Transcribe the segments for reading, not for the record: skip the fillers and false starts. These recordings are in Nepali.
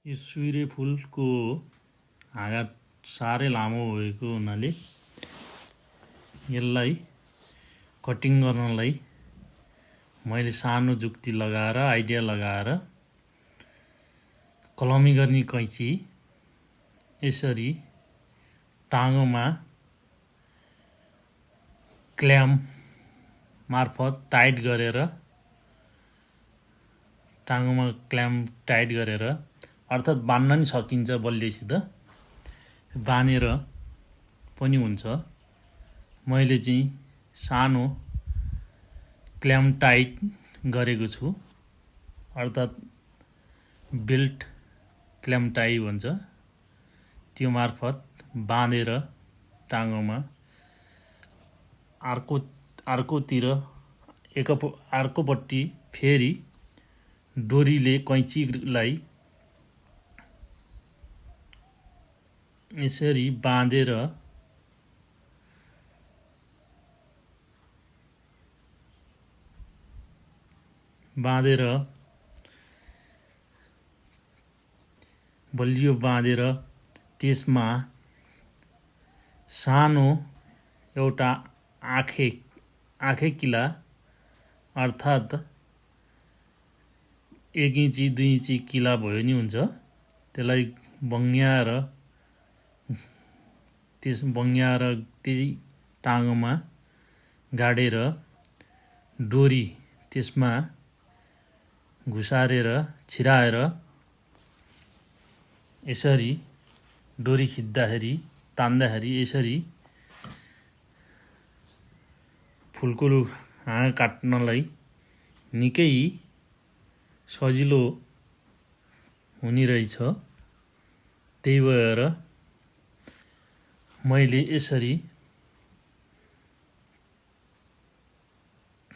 यो सुइरे फुलको हाँगा साह्रै लामो भएको हुनाले यसलाई कटिङ गर्नलाई मैले सानो जुक्ति लगाएर आइडिया लगाएर कलमी गर्ने कैँची यसरी टाँगोमा क्ल्याम्प मार्फत टाइट गरेर टाँगोमा क्ल्याम्प टाइट गरेर अर्थात् बान्न नि सकिन्छ बलियोसित बानेर पनि हुन्छ। मैले चाहिँ सानो क्ल्याम्प टाइट गरेको छु अर्थात् बेल्ट क्ल्याम्प टाइ भन्छ त्यो मार्फत बाँधेर टाँगोमा अर्कोतिर अर्कोपट्टि फेरि डोरीले कैँचीलाई यसरी बाँधेर बलियो बाँधेर त्यसमा सानो एउटा आँखे किला अर्थात् 1 इन्ची 2 इन्ची किला भयो नि हुन्छ त्यसलाई बङ्ग्याएर त्यही टाँगोमा गाडेर डोरी त्यसमा घुसारेर छिराएर यसरी डोरी खिच्दाखेरि तान्दाखेरि यसरी फुलको हाँगा काट्नलाई निकै सजिलो हुने रहेछ। त्यही भएर मैले यसरी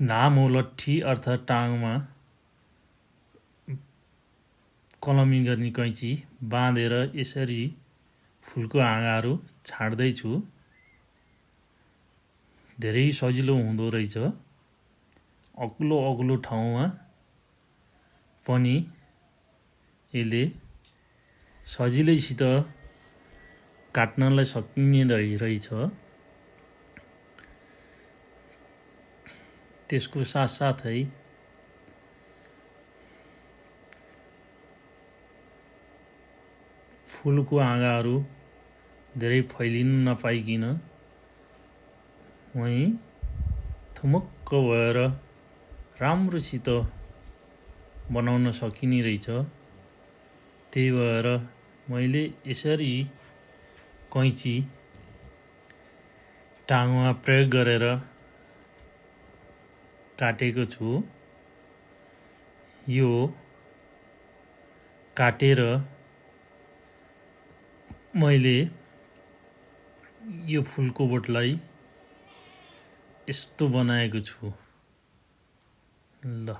लामो लट्ठी अर्थात् टाँगमा कलमी गर्ने कैँची बाँधेर यसरी फुलको हाँगाहरू छाड्दैछु। धेरै सजिलो हुँदो रहेछ। अग्लो ठाउँमा पनि यसले सजिलैसित काट्नलाई सकिने रहेछ। त्यसको साथसाथै फुलको हाँगाहरू धेरै फैलिन नपाइकन वहीँ थुमुक्क भएर राम्रोसित बनाउन सकिने रहेछ। त्यही भएर मैले यसरी कैँची टाँगोमा प्रयोग गरेर काटेको छु। यो काटेर मैले यो फुलको बोटलाई यस्तो बनाएको छु। ल